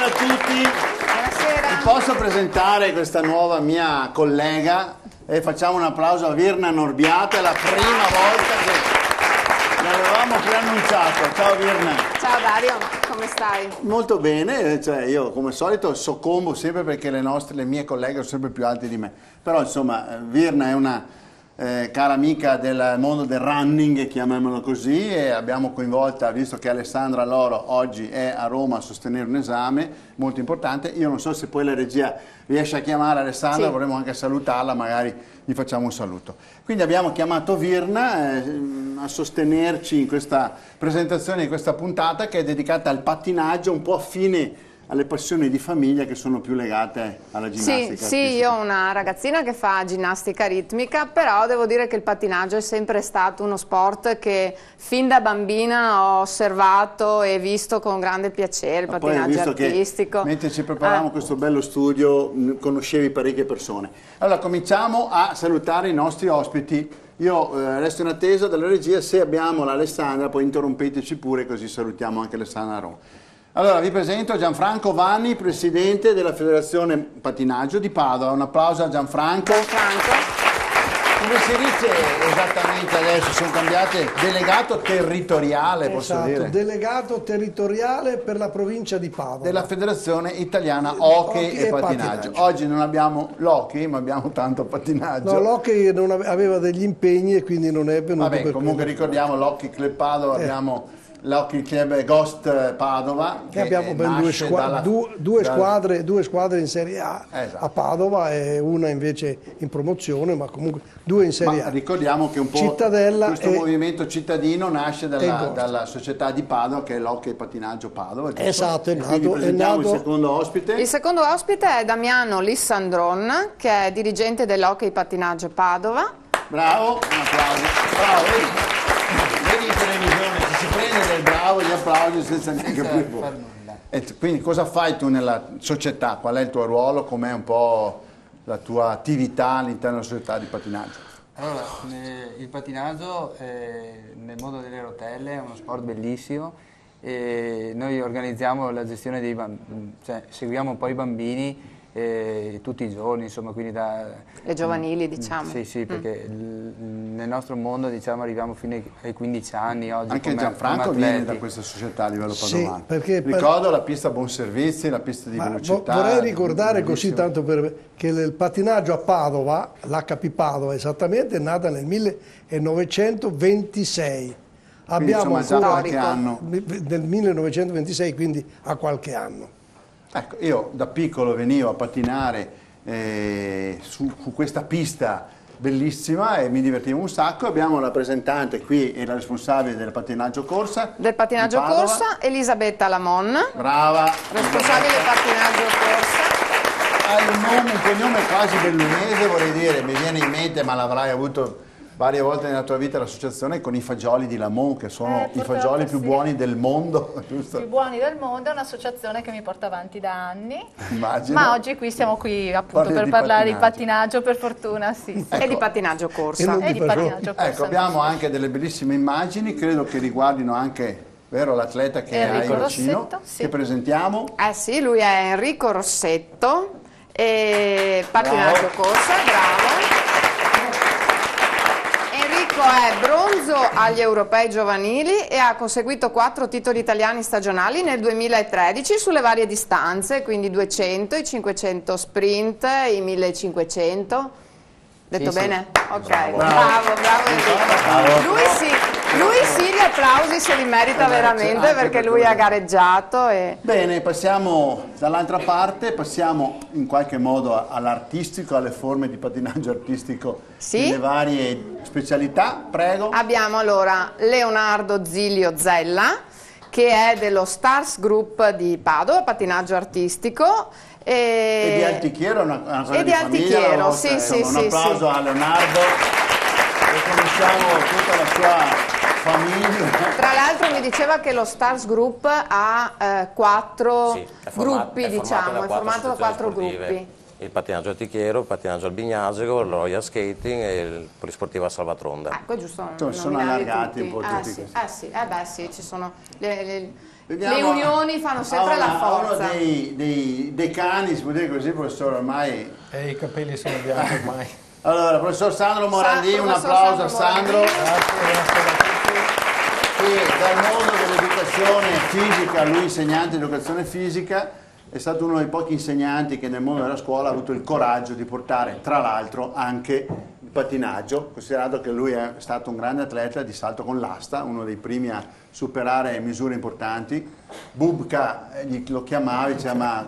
buonasera a tutti. Buonasera. Vi posso presentare questa nuova mia collega e facciamo un applauso a Virna Norbiate, è la prima volta che l'avevamo preannunciato. Ciao Virna. Ciao Dario, come stai? Molto bene, cioè io come al solito soccombo sempre perché le mie colleghe sono sempre più alte di me, però insomma Virna è una cara amica del mondo del running, chiamiamolo così, e abbiamo coinvolta, visto che Alessandra Loro oggi è a Roma a sostenere un esame molto importante. Io non so se poi la regia riesce a chiamare Alessandra, sì. Vorremmo anche salutarla, magari gli facciamo un saluto. Quindi abbiamo chiamato Virna a sostenerci in questa presentazione di questa puntata che è dedicata al pattinaggio, un po' affine alle passioni di famiglia che sono più legate alla ginnastica. Sì, io ho una ragazzina che fa ginnastica ritmica, però devo dire che il pattinaggio è sempre stato uno sport che fin da bambina ho osservato e visto con grande piacere, il pattinaggio artistico. Mentre ci preparavamo questo bello studio conoscevi parecchie persone. Allora cominciamo a salutare i nostri ospiti. Io resto in attesa della regia, se abbiamo l'Alessandra poi interrompeteci pure così salutiamo anche Alessandra Roma. Allora vi presento Gianfranco Vanni, presidente della Federazione Pattinaggio di Padova. Un applauso a Gianfranco. Come si dice esattamente adesso? Sono cambiate delegato territoriale, posso dire? Delegato territoriale per la provincia di Padova. Della Federazione Italiana Hockey e Pattinaggio. Oggi non abbiamo l'hockey, ma abbiamo tanto pattinaggio. No, l'hockey non aveva degli impegni e quindi non è venuto. Vabbè, comunque ricordiamo l'Hockey Club Padova, abbiamo l'Hockey Club Ghost Padova, che abbiamo ben due squadre in Serie A, esatto, a Padova e una invece in promozione, ma comunque due in Serie A. Ricordiamo che un po' Cittadella questo movimento cittadino nasce dalla società di Padova, che è l'Hockey Pattinaggio Padova. Giusto? Esatto, è nato. Il secondo ospite. Il secondo ospite è Damiano Lissandron, che è dirigente dell'Hockey Pattinaggio Padova. Bravo, un applauso. Bravo, vedi in televisione che si prende del bravo gli applausi senza neanche più. E quindi cosa fai tu nella società? Qual è il tuo ruolo? Com'è un po' la tua attività all'interno della società di pattinaggio? Allora, il pattinaggio nel mondo delle rotelle è uno sport bellissimo e noi organizziamo la gestione dei bambini, cioè seguiamo un po' i bambini tutti i giorni, insomma, quindi le giovanili, diciamo. Sì, perché nel nostro mondo, diciamo, arriviamo fino ai 15 anni oggi. Anche Gianfranco viene da questa società a livello padovano. Sì, perché ricordo la pista Buonservizi, la pista di velocità. Vorrei ricordare così tanto che il pattinaggio a Padova, l'HP Padova esattamente, è nata nel 1926. Abbiamo insomma, già qualche anno. Del 1926, quindi ha qualche anno. Ecco, io da piccolo venivo a pattinare su questa pista bellissima e mi divertivo un sacco. Abbiamo la rappresentante qui e la responsabile del pattinaggio corsa. Del pattinaggio corsa, Elisabetta Lamon. Brava. Responsabile del pattinaggio corsa. Hai un cognome quasi bellunese, vorrei dire, mi viene in mente, ma l'avrai avuto varie volte nella tua vita, l'associazione con i fagioli di Lamon, che sono i fagioli più buoni del mondo, giusto? Più buoni del mondo, è un'associazione che mi porta avanti da anni. Immagino. Ma oggi siamo qui appunto per parlare di pattinaggio, per fortuna, sì. Ecco. E di pattinaggio corsa. E di pattinaggio corsa. Ecco, abbiamo anche delle bellissime immagini, credo che riguardino anche, vero, l'atleta che Enrico hai vicino, Rossetto, sì. che presentiamo. Sì, lui è Enrico Rossetto, e pattinaggio corsa, bravo. È bronzo agli europei giovanili e ha conseguito 4 titoli italiani stagionali nel 2013 sulle varie distanze, quindi 200, i 500 sprint, i 1500. Detto bene? Ok, bravo Enrico. Lui sì, gli applausi se li merita veramente perché lui ha gareggiato. Bene, passiamo dall'altra parte, passiamo in qualche modo all'artistico, alle forme di pattinaggio artistico, le varie specialità. Prego. Abbiamo allora Leonardo Zilio Zella, che è dello Stars Group di Padova, pattinaggio artistico. E di Altichiero, una cosa di famiglia. Altichiero, sì. Un applauso a Leonardo, che conosciamo tutta la sua famiglia. Tra l'altro mi diceva che lo Stars Group ha 4 gruppi, diciamo, è formato da 4 gruppi. il pattinaggio antichiero, il pattinaggio albignasego, il royal skating e il polisportivo a salvatronda. Ecco, giusto. Sono allargati un po' tutti sì, questi. sì, ci sono le unioni fanno sempre la forza. Uno dei decani, si può dire così, professore, ormai... I capelli sono bianchi ormai. Allora, professor Sandro Morandini, un applauso a Sandro. Che dal mondo dell'educazione fisica, lui insegnante di educazione fisica, è stato uno dei pochi insegnanti che nel mondo della scuola ha avuto il coraggio di portare, tra l'altro, anche il pattinaggio, considerato che lui è stato un grande atleta di salto con l'asta, uno dei primi a superare misure importanti. Bubka lo chiamavi, diceva, ma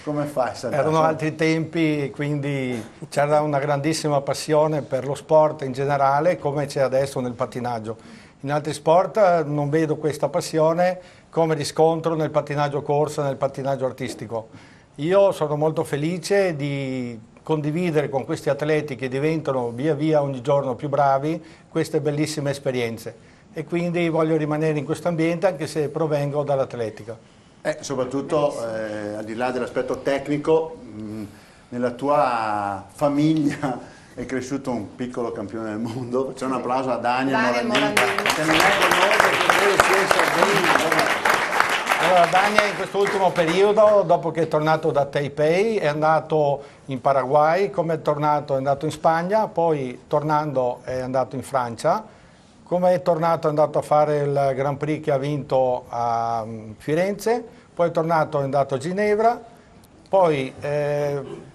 come fai a saltare? Erano altri tempi, quindi c'era una grandissima passione per lo sport in generale, come c'è adesso nel pattinaggio. In altri sport non vedo questa passione come riscontro nel pattinaggio corsa, nel pattinaggio artistico. Io sono molto felice di condividere con questi atleti che diventano via via ogni giorno più bravi queste bellissime esperienze e quindi voglio rimanere in questo ambiente anche se provengo dall'atletica. Soprattutto al di là dell'aspetto tecnico, nella tua famiglia è cresciuto un piccolo campione del mondo. Facciamo un applauso a Daniel Morandini, che non è con noi perché credo sia in Sardegna. Allora, Daniel in questo ultimo periodo, dopo che è tornato da Taipei, è andato in Paraguay, come è tornato è andato in Spagna, poi tornando è andato in Francia, come è tornato è andato a fare il Grand Prix che ha vinto a Firenze, poi è tornato è andato a Ginevra, poi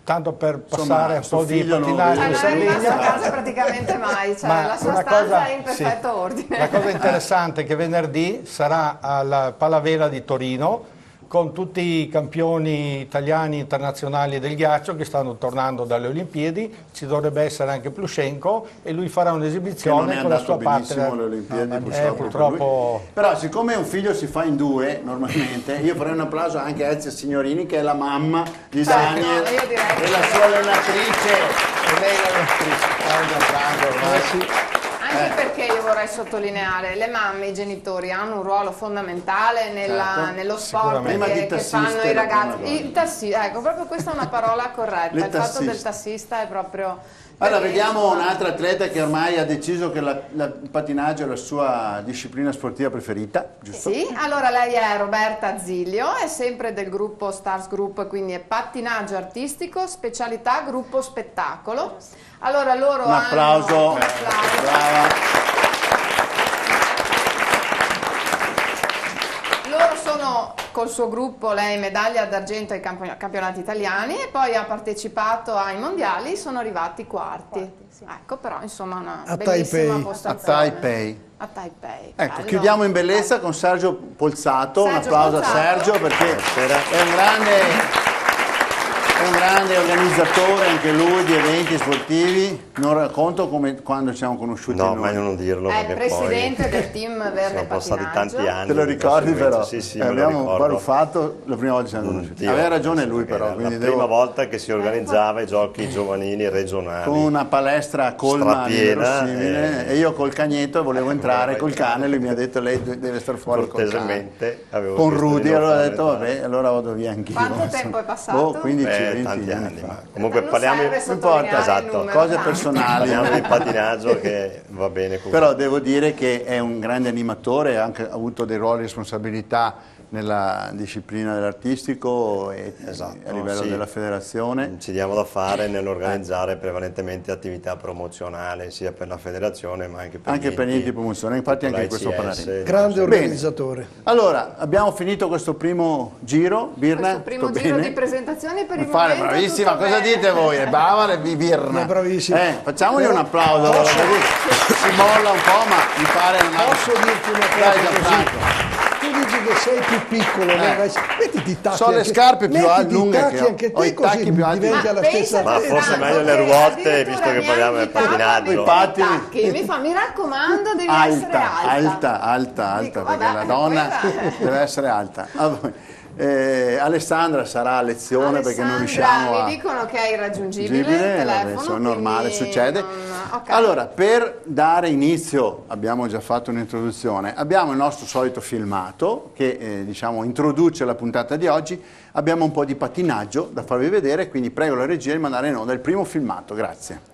tanto per passare un po' di pattinaggio in Sardegna. Non è a casa praticamente mai, cioè la sua stanza è in perfetto ordine. La cosa interessante è che venerdì sarà alla Palavela di Torino con tutti i campioni italiani internazionali del ghiaccio che stanno tornando dalle Olimpiadi, ci dovrebbe essere anche Plushenko e lui farà un'esibizione con la sua partner. Alle Olimpiadi, purtroppo. Però siccome un figlio si fa in due normalmente, io farei un applauso anche a Ezia Signorini che è la mamma di Daniel e la sua allenatrice. E lei è l'allenatrice. Anche perché io vorrei sottolineare, le mamme e i genitori hanno un ruolo fondamentale nello sport che fanno i ragazzi. Ecco, proprio questa è una parola corretta, il fatto del tassista è proprio... Allora vediamo un'altra atleta che ormai ha deciso che il pattinaggio è la sua disciplina sportiva preferita, giusto? Sì, allora lei è Roberta Ziglio, è sempre del gruppo Stars Group, quindi è pattinaggio artistico, specialità gruppo spettacolo. Allora loro un applauso. Brava. Loro sono col suo gruppo, lei medaglia d'argento ai campionati italiani e poi ha partecipato ai mondiali, sono arrivati quarti. Ecco, però insomma una bellissima postazione. A Taipei. Ecco, chiudiamo in bellezza con Sergio Polzato, un applauso a Sergio perché è un grande organizzatore anche lui di eventi sportivi. Non racconto come quando ci siamo conosciuti. No, meglio non dirlo. È il presidente del team Verde Pattinaggio. Sono passati tanti anni. Te lo ricordi però? Sì, abbiamo baruffato la prima volta che ci siamo conosciuti. Aveva ragione lui però. La prima volta che si organizzava i giochi giovanili regionali. Con una palestra colma verosimile e io col cagnetto volevo entrare col cane, lui mi ha detto lei deve stare fuori col cane. Con Rudy, allora ho detto vabbè, allora vado via anch'io. Quanto tempo è passato? 15 tanti anni. fa. Comunque parliamo cose personali. Parliamo di pattinaggio che va bene così. Però devo dire che è un grande animatore, ha anche avuto dei ruoli di responsabilità nella disciplina dell'artistico e a livello della federazione. Ci diamo da fare nell'organizzare prevalentemente attività promozionali sia per la federazione ma anche per gli enti di promozione, infatti anche in questo parleremo. Grande organizzatore. Allora, abbiamo finito questo primo giro, Birna? Questo primo giro di presentazioni per il momento. Bravissima, cosa dite voi? È brava Birna. È bravissima. Facciamogli un applauso, si molla un po' ma mi pare una... Posso dirti una cosa? Tu dici che sei più piccolo, mettiti i tacchi. Sono le scarpe più lunghe che ho. Anche te così diventi alla stessa. Ma forse meglio le ruote visto che parliamo del pattinaggio. Mi raccomando, devi essere alta, perché la donna deve essere alta. Alessandra sarà a lezione perché non riusciamo mi dicono che è irraggiungibile il telefono, è normale, succede. Okay. Allora, per dare inizio, abbiamo già fatto un'introduzione, abbiamo il nostro solito filmato che diciamo introduce la puntata di oggi, abbiamo un po' di pattinaggio da farvi vedere, quindi prego la regia di mandare in onda il primo filmato, grazie.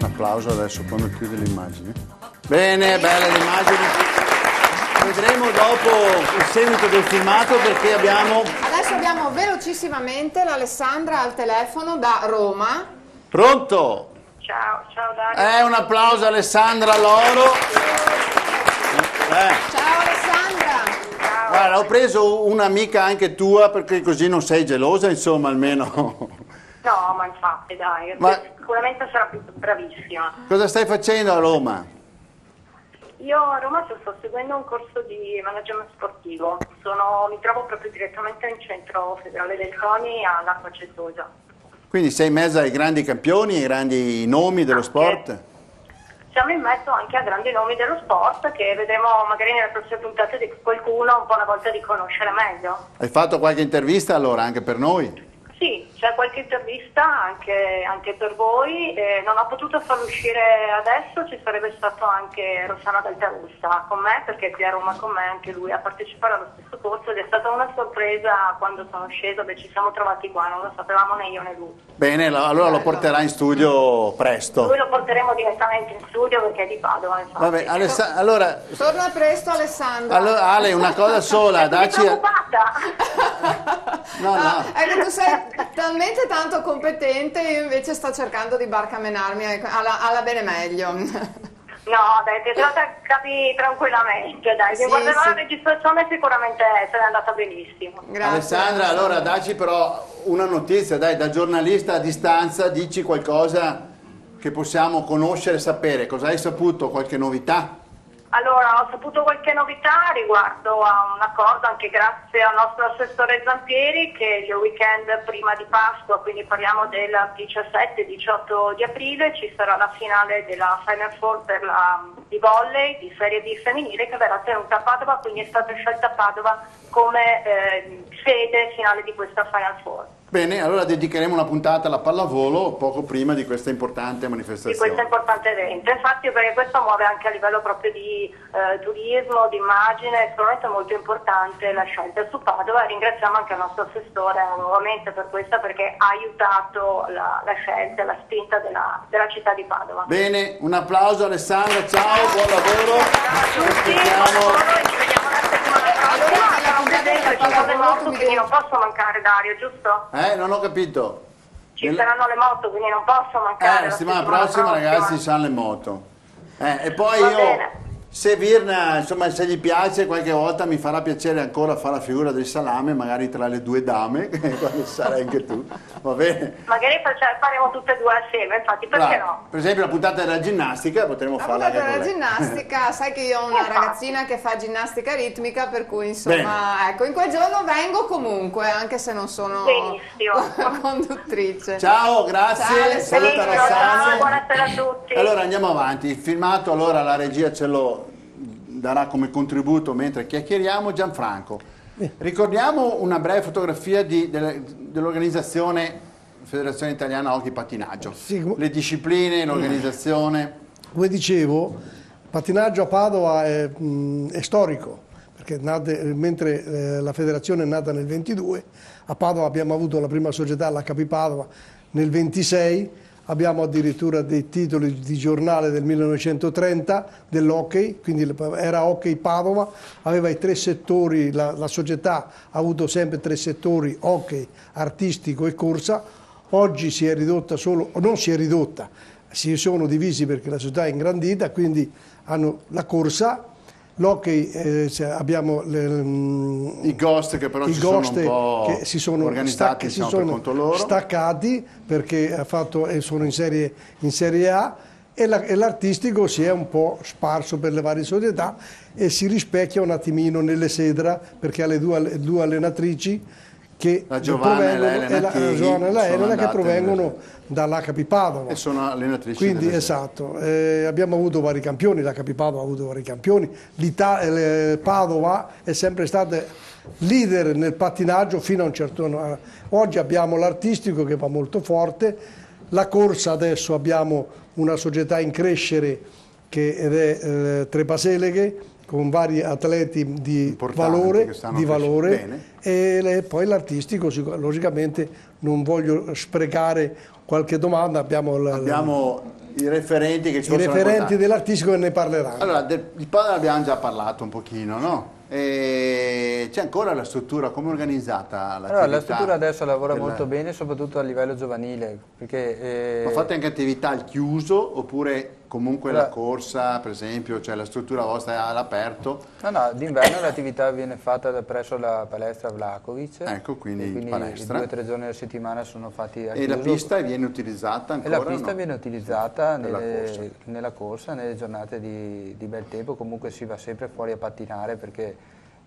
Applauso adesso quando chiude l'immagine. Bene, belle le immagini. Vedremo dopo il seguito del filmato perché abbiamo... Adesso abbiamo velocissimamente l'Alessandra al telefono da Roma. Pronto? Ciao Dario. Un applauso Alessandra Loro. Ciao Alessandra. Ciao. Guarda, ho preso un'amica anche tua perché così non sei gelosa, insomma, almeno... No, ma infatti dai, sicuramente sarà bravissima. Cosa stai facendo a Roma? Io a Roma sto seguendo un corso di management sportivo, mi trovo proprio direttamente in centro federale del CONI all'Acqua Cetosa. Quindi sei in mezzo ai grandi campioni, ai grandi nomi dello sport? Siamo in mezzo anche a grandi nomi dello sport che vedremo magari nelle prossime puntate di qualcuno un po' una volta di conoscere meglio. Hai fatto qualche intervista allora anche per noi? Sì, c'è qualche intervista anche per voi, non ho potuto farlo uscire adesso, ci sarebbe stato anche Rossana Daltarussa con me, perché qui a Roma con me anche lui a partecipare allo stesso corso ed è stata una sorpresa quando sono scesa, ci siamo trovati qua, non lo sapevamo né io né lui. Bene, allora lo porterà in studio presto. Lui lo porteremo direttamente in studio perché è di Padova. Infatti. Vabbè, allora... Torna presto Alessandra. Allora, Ale, una cosa sola, dacci... No. Ecco, tu sei talmente tanto competente, io invece sto cercando di barcamenarmi alla bene meglio. No, dai, ti capi tranquillamente, dai, Sì, guarderò sì. la registrazione sicuramente se è andata benissimo. Grazie. Alessandra, allora dacci però una notizia, dai, da giornalista a distanza, dici qualcosa che possiamo conoscere e sapere. Cosa hai saputo? Qualche novità? Allora, ho saputo qualche novità riguardo a un accordo, anche grazie al nostro assessore Zampieri, che il weekend prima di Pasqua, quindi parliamo del 17-18 di aprile, ci sarà la finale della Final Four di volley di Serie B femminile che verrà tenuta a Padova, quindi è stata scelta Padova come sede finale di questa Final Four. Bene, allora dedicheremo una puntata alla pallavolo poco prima di questa importante manifestazione. Di questo importante evento, infatti, perché questo muove anche a livello proprio di turismo, di immagine, è sicuramente molto importante la scelta su Padova e ringraziamo anche il nostro assessore nuovamente per questa perché ha aiutato la scelta, la spinta della città di Padova. Bene, un applauso Alessandra, ciao, buon lavoro. Ciao a tutti, buon lavoro e ci vediamo la settimana prossima. Abbiamo presente 5 morto, quindi non posso mancare Dario, giusto? Non ho capito. Ci saranno le moto, quindi non posso mancare. La settimana prossima, ragazzi, ci saranno le moto. E poi se Virna, insomma, se gli piace, qualche volta mi farà piacere ancora fare la figura del salame, magari tra le due dame, quando sarai anche tu, va bene? Magari faremo tutte e due assieme, infatti, perché no? Per esempio la puntata della ginnastica potremmo farla anche con lei. La puntata della ginnastica, sai che io ho una ragazzina che fa ginnastica ritmica, per cui insomma, ecco, in quel giorno vengo comunque, anche se non sono la conduttrice. Ciao, grazie, saluta Rossana. Ciao, buonasera a tutti. Allora andiamo avanti, il filmato, allora la regia ce lo darà come contributo mentre chiacchieriamo. Gianfranco, ricordiamo una breve fotografia dell'organizzazione Federazione Italiana Hockey Pattinaggio, le discipline, l'organizzazione. Come dicevo, pattinaggio a Padova è storico, perché mentre la federazione è nata nel 22, a Padova abbiamo avuto la prima società, l'HP Padova, nel 26. Abbiamo addirittura dei titoli di giornale del 1930 dell'hockey, quindi era Hockey Padova, aveva i 3 settori, la società ha avuto sempre 3 settori, hockey, artistico e corsa. Oggi si è ridotta solo, non si è ridotta, si sono divisi perché la società è ingrandita, quindi hanno la corsa. L'hockey abbiamo i Ghost che però si sono organizzati, che si sono staccati perché sono in serie A, e l'artistico si è un po' sparso per le varie società e si rispecchia un attimino nelle Sedra, perché ha le due allenatrici che la Giovanna e la Elena che provengono dall'HP Padova e sono allenatrici. Quindi esatto, abbiamo avuto vari campioni, l'HP Padova ha avuto vari campioni, Padova è sempre stata leader nel pattinaggio fino a un certo. Oggi abbiamo l'artistico che va molto forte, la corsa adesso abbiamo una società in crescere ed è Trepaseleghe, con vari atleti di valore, e poi l'artistico, logicamente non voglio sprecare qualche domanda, abbiamo i referenti che ci possono raccontare. Dell'artistico, che ne parleranno. Allora, il padre abbiamo già parlato un pochino, no? C'è ancora la struttura, come è organizzata l'attività? Allora, la struttura adesso lavora molto bene, soprattutto a livello giovanile. Perché, ma fate anche attività al chiuso oppure comunque la corsa, per esempio, cioè la struttura vostra è all'aperto? No, d'inverno l'attività viene fatta presso la palestra Vlahovic. Ecco, quindi palestra. 2 o 3 giorni alla settimana sono fatti al chiuso. E la pista viene utilizzata ancora? E la pista viene utilizzata nella corsa, nelle giornate di bel tempo, comunque si va sempre fuori a pattinare perché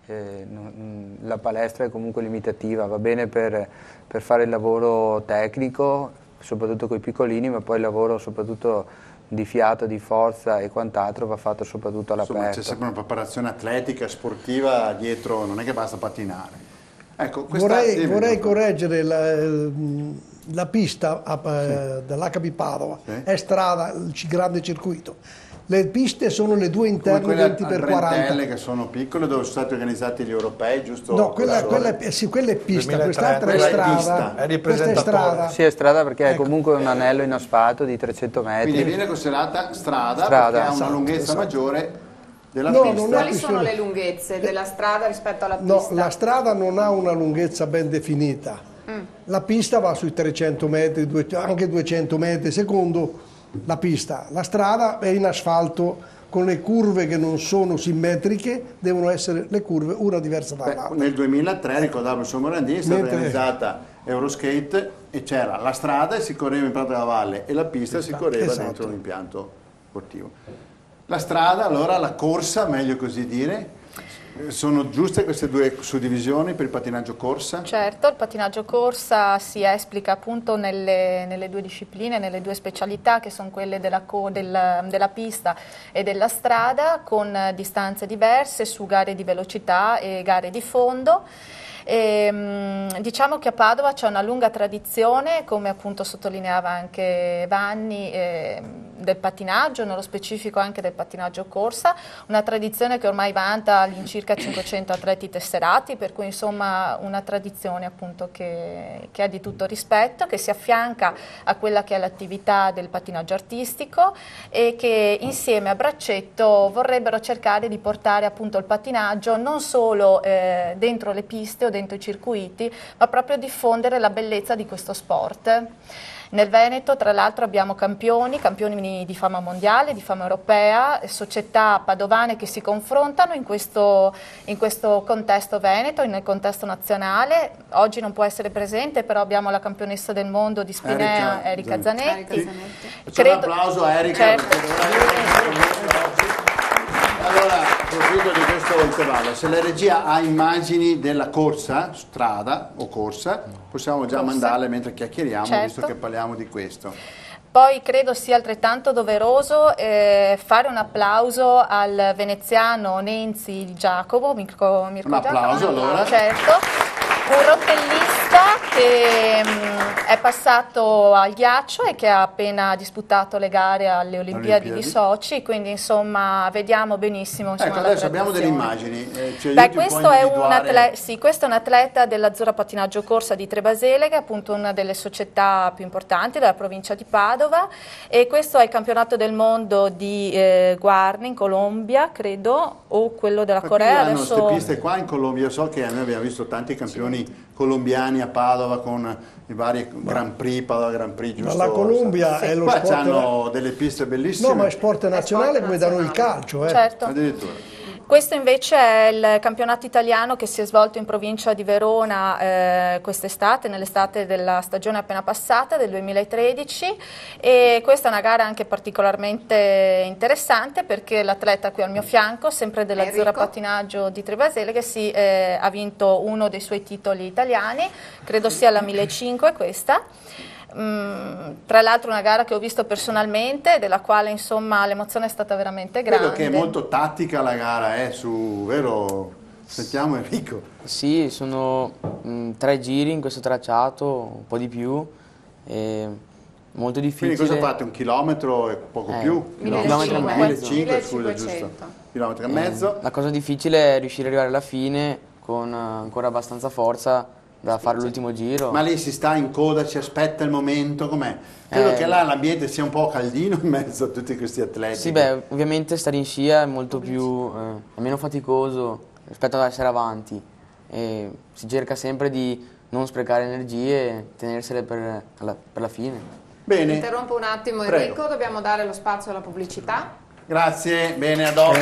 la palestra è comunque limitativa, va bene per fare il lavoro tecnico, soprattutto con i piccolini, ma poi il lavoro soprattutto di fiato, di forza e quant'altro va fatto soprattutto all'aperto. C'è sempre una preparazione atletica, sportiva dietro, non è che basta pattinare. Ecco, vorrei correggere la pista dell'HP Padova, è strada, il grande circuito. Le piste sono le 2 interne 20x40. Che sono piccole, dove sono stati organizzati gli europei, giusto? No, quella è pista, quest'altra è strada. Questa è strada. Sì, è strada perché è comunque un anello in asfalto di 300 metri. Quindi viene considerata strada perché ha una lunghezza maggiore della pista. Quali sono le lunghezze della strada rispetto alla pista? No, la strada non ha una lunghezza ben definita. La pista va sui 300 metri, anche 200 metri, secondo la pista. La strada è in asfalto con le curve che non sono simmetriche, devono essere le curve una diversa dall'altra. Nel 2003, ricordavo il suo Morandini, è stata organizzata Euroskate e c'era la strada e si correva in Prato della Valle e la pista si correva dentro un impianto sportivo. La strada, allora, la corsa, meglio così dire. Sono giuste queste 2 suddivisioni per il pattinaggio corsa? Certo, il pattinaggio corsa si esplica appunto nelle 2 discipline, nelle 2 specialità che sono quelle della pista e della strada, con distanze diverse su gare di velocità e gare di fondo. Diciamo che a Padova c'è una lunga tradizione, come appunto sottolineava anche Vanni, del pattinaggio, nello specifico anche del pattinaggio corsa, una tradizione che ormai vanta all'incirca 500 atleti tesserati, per cui insomma una tradizione appunto che è di tutto rispetto, che si affianca a quella che è l'attività del pattinaggio artistico e che insieme a braccetto vorrebbero cercare di portare appunto il pattinaggio non solo dentro le piste o dentro i circuiti, ma proprio diffondere la bellezza di questo sport. Nel Veneto tra l'altro abbiamo campioni di fama mondiale, di fama europea, società padovane che si confrontano in questo contesto veneto, nel contesto nazionale. Oggi non può essere presente, però abbiamo la campionessa del mondo di Spinea, Erika Zanetti. Facciamo un applauso a Erika. Certo. Allora, approfitto di questo intervallo, se la regia ha immagini della corsa, strada o corsa, possiamo già mandarle mentre chiacchieriamo, certo, visto che parliamo di questo. Poi credo sia altrettanto doveroso fare un applauso al veneziano Nenzi Giacomo, Mirko Un applauso Giacomo, allora. certo, un rotellista che è passato al ghiaccio e che ha appena disputato le gare alle Olimpiadi di Sochi, quindi insomma vediamo benissimo. Insomma, ecco, adesso abbiamo delle immagini. Questo è un atleta dell'Azzurra Pattinaggio Corsa di Trebaselega, appunto una delle società più importanti della provincia di Padova, e questo è il campionato del mondo di Guarni in Colombia, credo, o quello della Corea. Hanno adesso queste piste qua in Colombia, io so che noi abbiamo visto tanti campioni colombiani a Padova con i vari Grand Prix, Padova Grand Prix, giusto? Ma la Colombia è lo qua sport. Hanno delle piste bellissime. No, ma è sport nazionale come da noi il calcio. Certo. Addirittura. Questo invece è il campionato italiano che si è svolto in provincia di Verona quest'estate, nell'estate della stagione appena passata, del 2013, e questa è una gara anche particolarmente interessante perché l'atleta qui al mio fianco, sempre dell'Azzurra Pattinaggio di Trebaselega, ha vinto uno dei suoi titoli italiani, credo sia la 1500 questa. Tra l'altro una gara che ho visto personalmente, della quale insomma l'emozione è stata veramente grande. Credo che è molto tattica la gara, vero? Sentiamo Enrico. Sì, sono 3 giri in questo tracciato, un po' di più, molto difficile. Quindi cosa fate? 1 chilometro e poco più? 1500, scusa, giusto? 1,5 km. La cosa difficile è riuscire ad arrivare alla fine con ancora abbastanza forza da fare l'ultimo giro. Ma lì si sta in coda, ci aspetta il momento, com'è? Credo che là l'ambiente sia un po' caldino in mezzo a tutti questi atleti. Sì, beh, ovviamente stare in scia è molto più, è meno faticoso rispetto ad essere avanti. E si cerca sempre di non sprecare energie e tenersele per la fine. Bene. Interrompo un attimo Enrico, dobbiamo dare lo spazio alla pubblicità. Grazie, bene, a dopo.